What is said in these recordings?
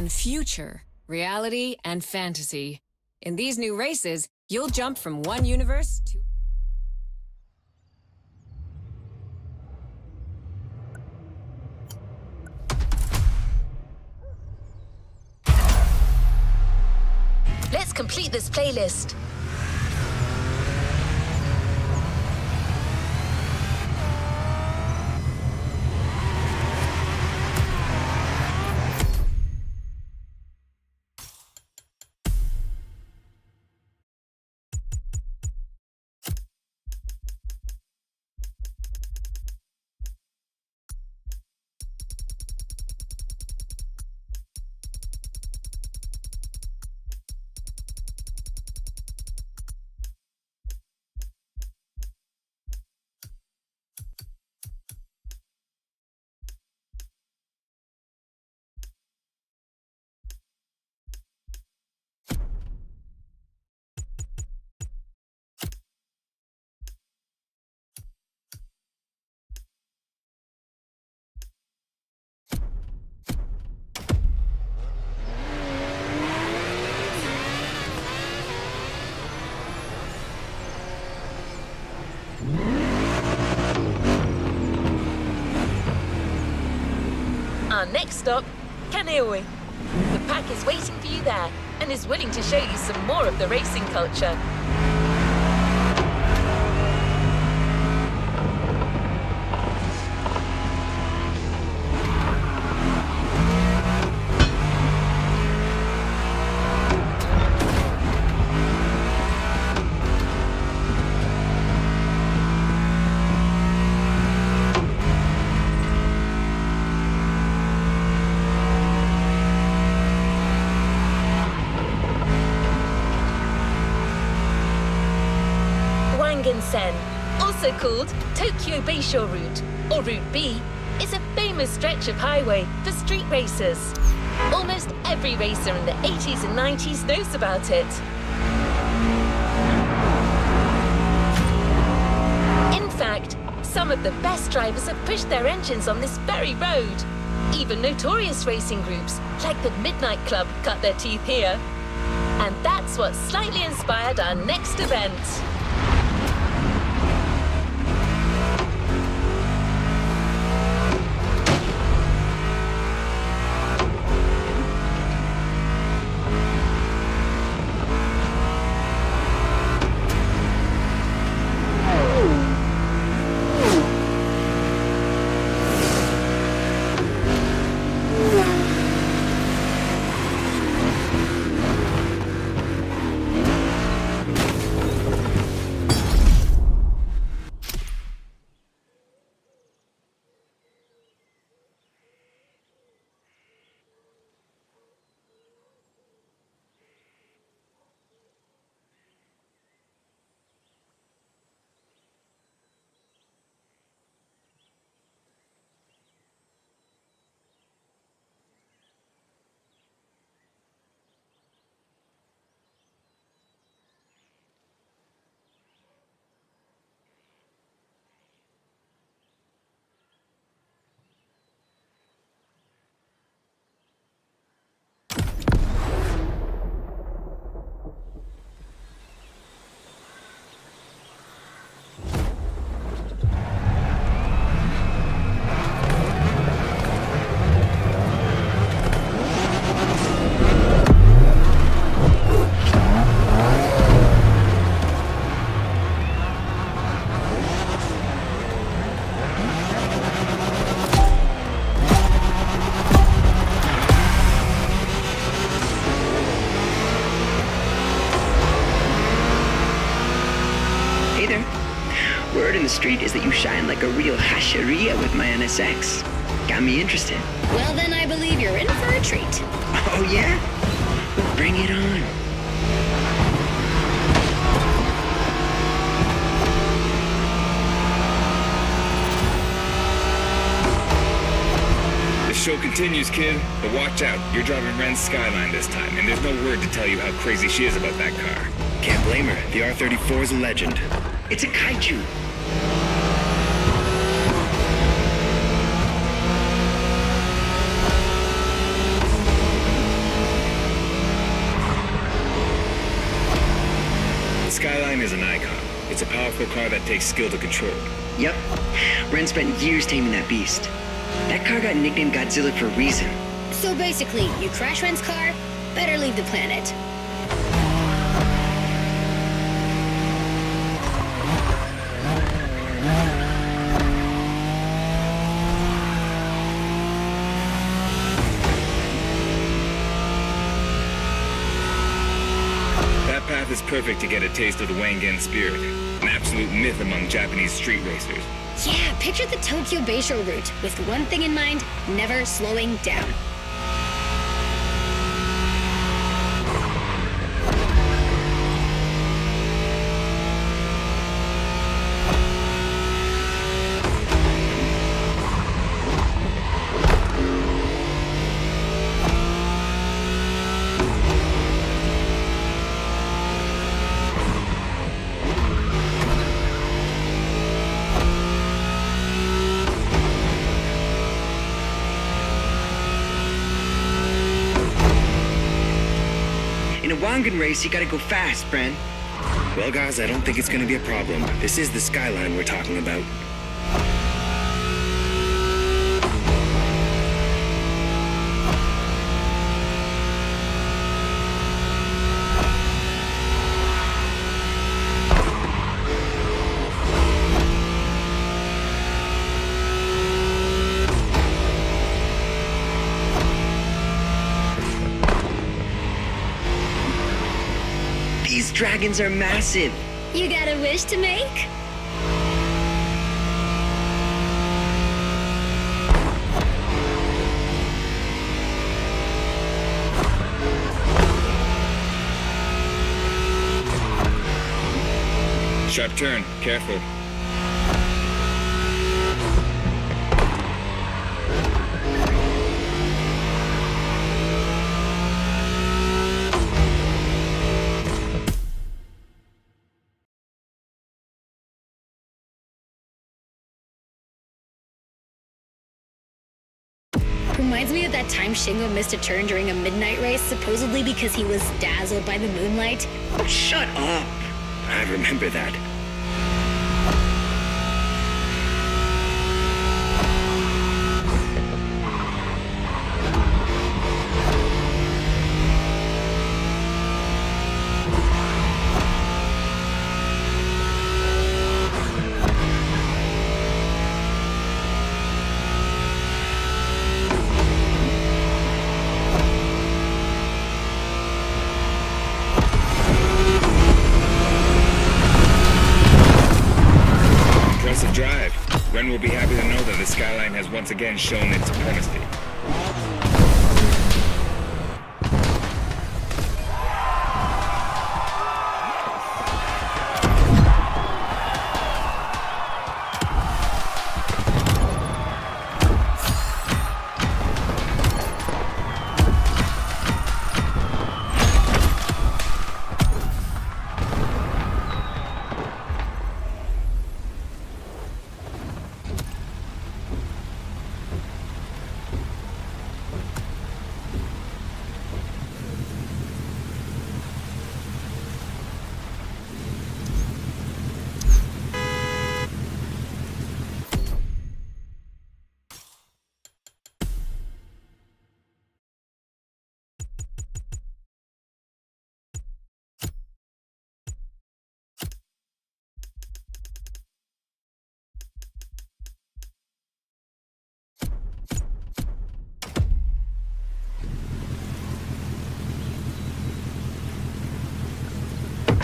and future, reality and fantasy. In these new races, you'll jump from one universe to... Let's complete this playlist. Our next stop, Kaneohe. The pack is waiting for you there and is willing to show you some more of the racing culture. Sen, also called Tokyo Bayshore Route, or Route B, is a famous stretch of highway for street racers. Almost every racer in the 80s and 90s knows about it. In fact, some of the best drivers have pushed their engines on this very road. Even notorious racing groups, like the Midnight Club, cut their teeth here. And that's what slightly inspired our next event. Word in the street is that you shine like a real hasheria with my NSX. Got me interested. Well, then I believe you're in for a treat. Oh, yeah? Bring it on. The show continues, kid, but watch out. You're driving Ren's Skyline this time, and there's no word to tell you how crazy she is about that car. Can't blame her. The R34 is a legend. It's a kaiju. Skyline is an icon. It's a powerful car that takes skill to control. Yep. Ren spent years taming that beast. That car got nicknamed Godzilla for a reason. So basically, you crash Ren's car, better leave the planet. That path is perfect to get a taste of the Wangen spirit, an absolute myth among Japanese street racers. Yeah, picture the Tokyo Bayshore route, with one thing in mind, never slowing down. In a Wangen race, you gotta go fast, Bren. Well, guys, I don't think it's gonna be a problem. This is the Skyline we're talking about. These dragons are massive. You got a wish to make? Sharp turn. Careful. Reminds me of that time Shingo missed a turn during a midnight race, supposedly because he was dazzled by the moonlight. Shut up. I remember that. Ren will be happy to know that the Skyline has once again shown its supremacy.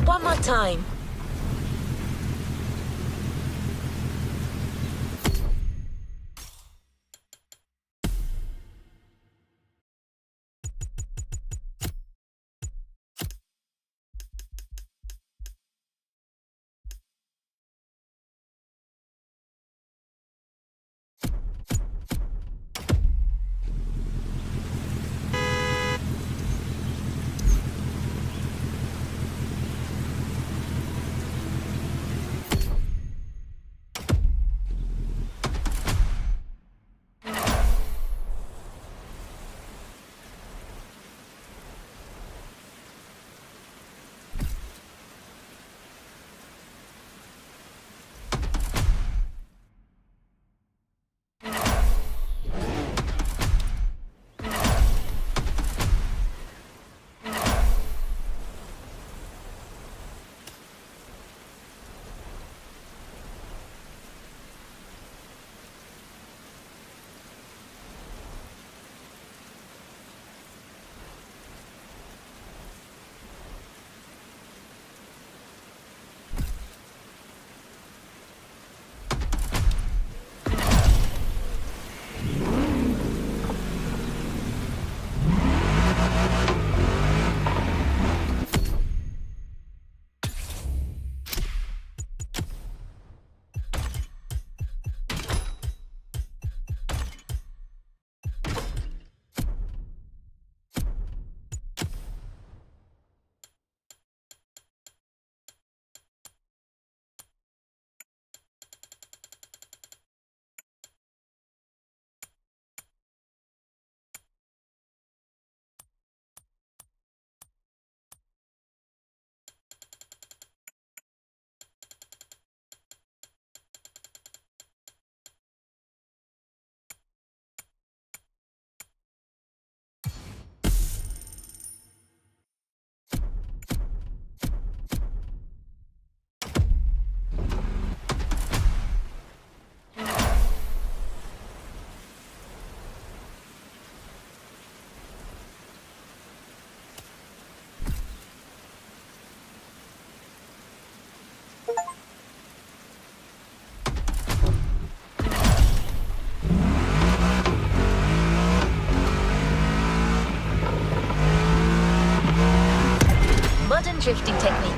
One more time.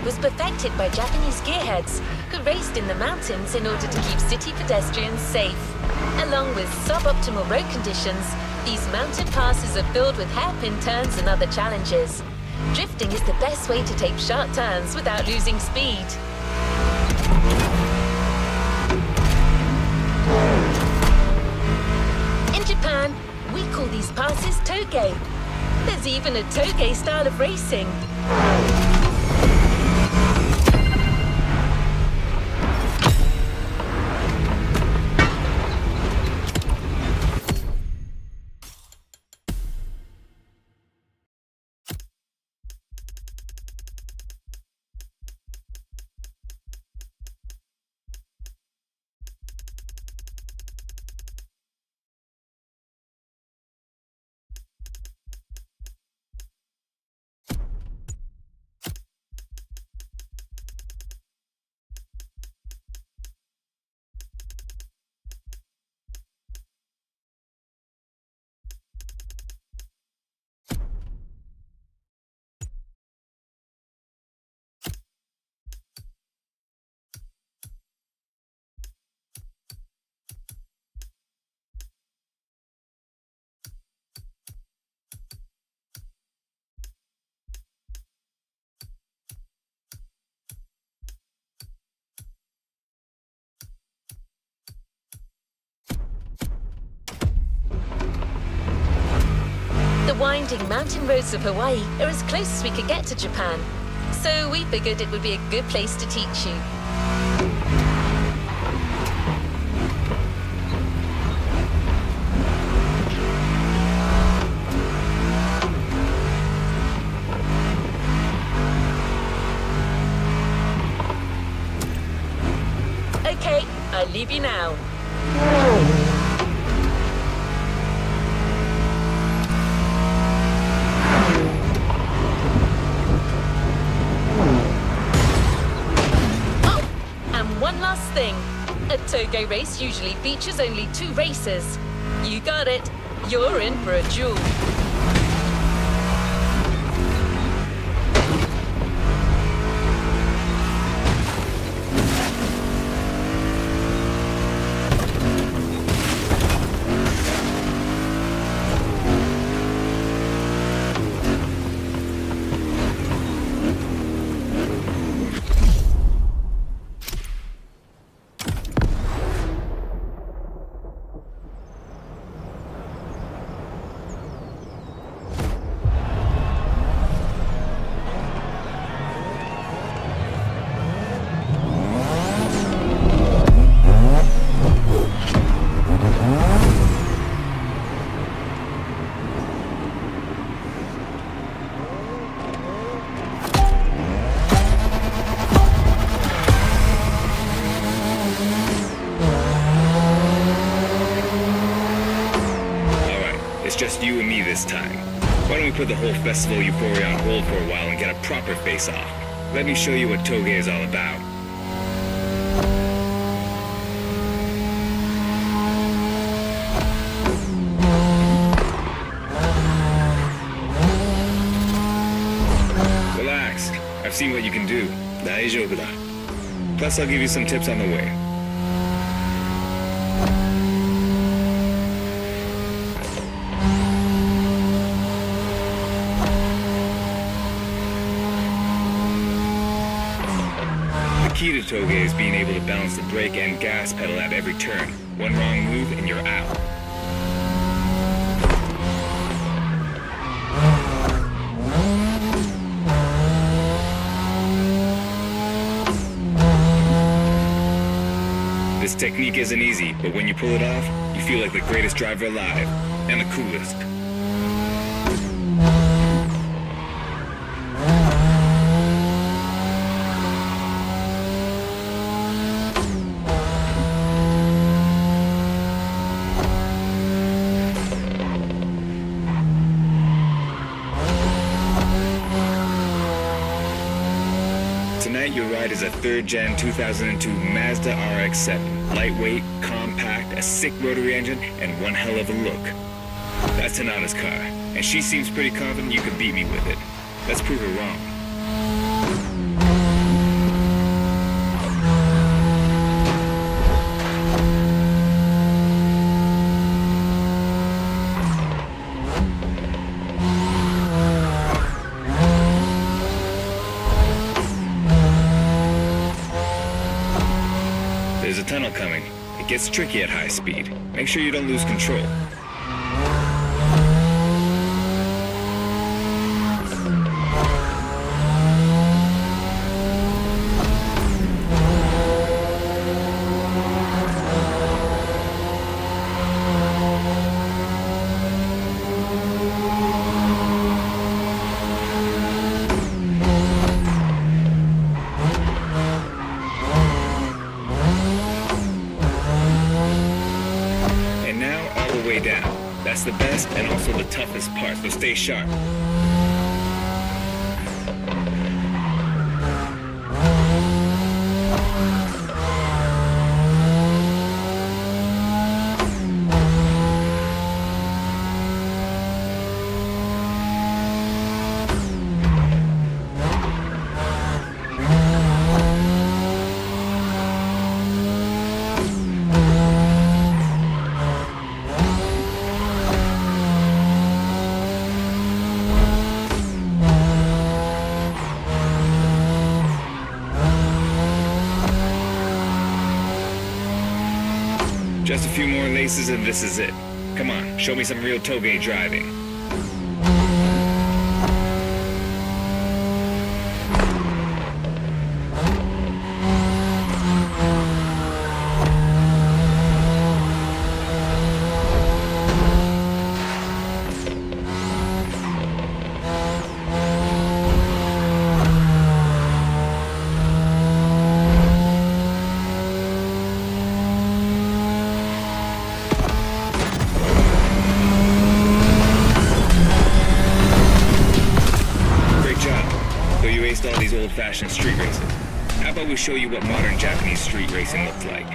was perfected by Japanese gearheads who raced in the mountains in order to keep city pedestrians safe. Along with suboptimal road conditions, these mountain passes are filled with hairpin turns and other challenges. Drifting is the best way to take sharp turns without losing speed. In Japan, we call these passes toge. There's even a toge style of racing. The winding mountain roads of Hawaii are as close as we could get to Japan, so we figured it would be a good place to teach you. Okay, I leave you now. One last thing. A toge race usually features only 2 racers. You got it. You're in for a duel. Just you and me this time. Why don't we put the whole festival euphoria on hold for a while and get a proper face-off? Let me show you what toge is all about. Relax. I've seen what you can do. Daijoubu da. Plus, I'll give you some tips on the way. The key to toge is being able to balance the brake and gas pedal at every turn. One wrong move and you're out. This technique isn't easy, but when you pull it off, you feel like the greatest driver alive, and the coolest. Tonight your ride is a 3rd Gen 2002 Mazda RX-7. Lightweight, compact, a sick rotary engine, and one hell of a look. That's Tanana's car, and she seems pretty confident you can beat me with it. Let's prove her wrong. There's a tunnel coming. It gets tricky at high speed. Make sure you don't lose control. That's the best and also the toughest part, so stay sharp. Just a few more laces and this is it. Come on, show me some real toge driving. All these old-fashioned street races. How about we show you what modern Japanese street racing looks like?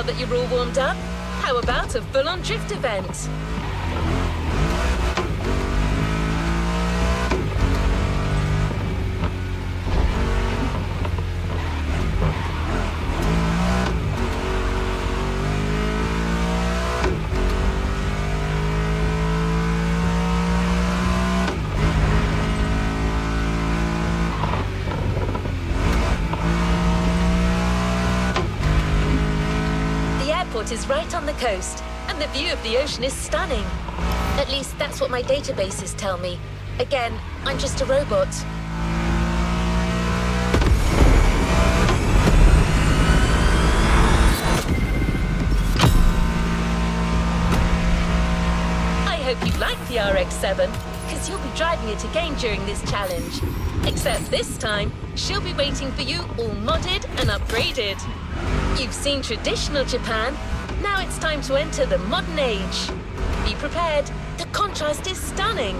That you're all warmed up, how about a full-on drift event? Is right on the coast, and the view of the ocean is stunning. At least that's what my databases tell me. Again, I'm just a robot. I hope you like the RX-7, because you'll be driving it again during this challenge. Except this time, she'll be waiting for you all modded and upgraded. You've seen traditional Japan. Now it's time to enter the modern age. Be prepared. The contrast is stunning.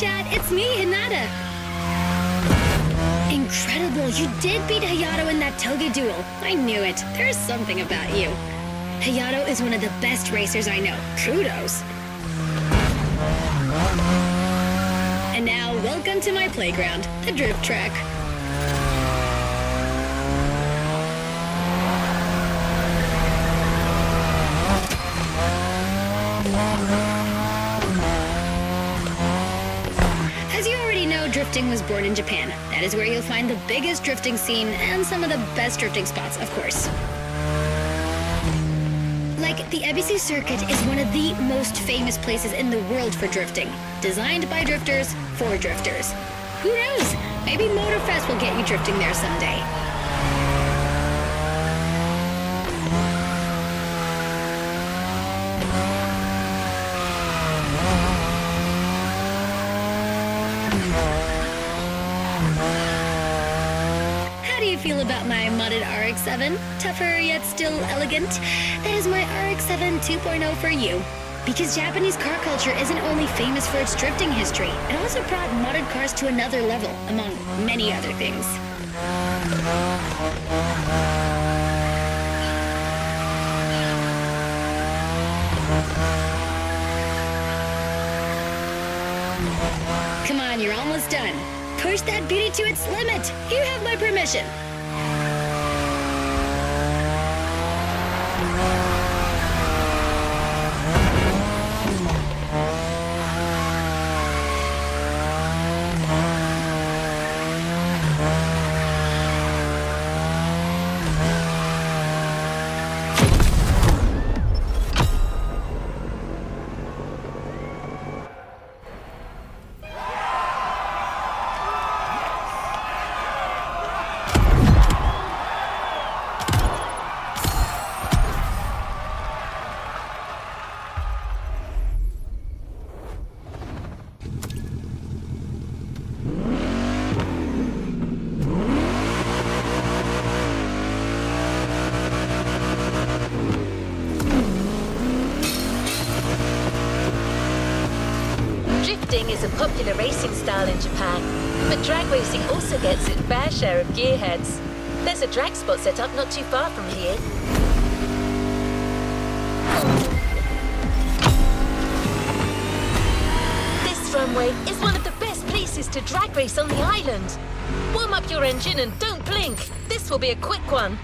chat. It's me, Hinata. Incredible. You did beat Hayato in that toge duel. I knew it. There's something about you. Hayato is one of the best racers I know. Kudos. And now, welcome to my playground, the drift track. As you already know, drifting was born in Japan. That is where you'll find the biggest drifting scene and some of the best drifting spots, of course. Like, the Ebisu Circuit is one of the most famous places in the world for drifting. Designed by drifters, for drifters. Who knows? Maybe Motorfest will get you drifting there someday. How do you feel about my modded RX-7? Tougher yet still elegant? That is my RX-7 2.0 for you. Because Japanese car culture isn't only famous for its drifting history, it also brought modded cars to another level, among many other things. Come on, you're almost done. Push that beauty to its limit. You have my permission. Drifting is a popular racing style in Japan, but drag racing also gets its fair share of gearheads. There's a drag spot set up not too far from here. This runway is one of the best places to drag race on the island. Warm up your engine and don't blink. This will be a quick one.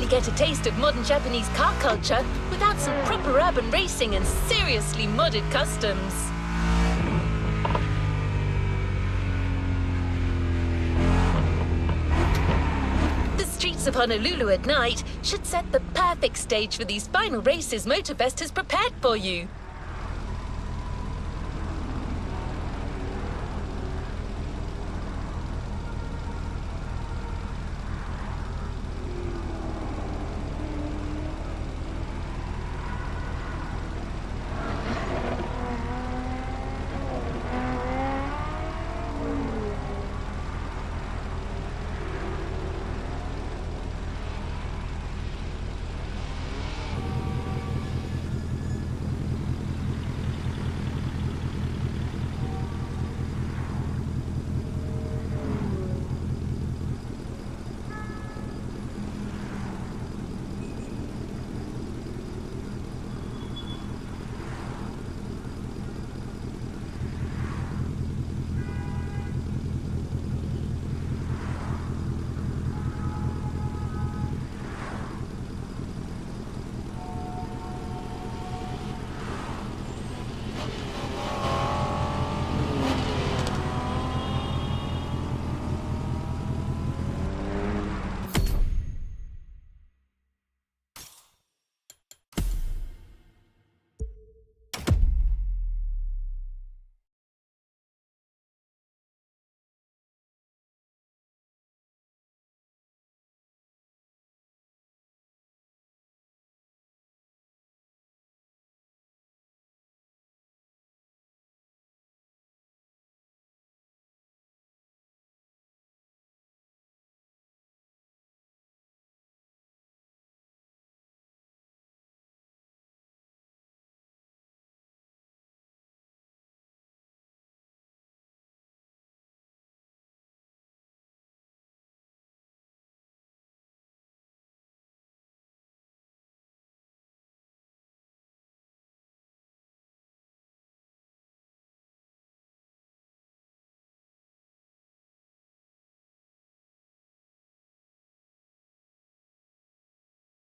get a taste of modern Japanese car culture without some proper urban racing and seriously modded customs. The streets of Honolulu at night should set the perfect stage for these final races Motorfest has prepared for you.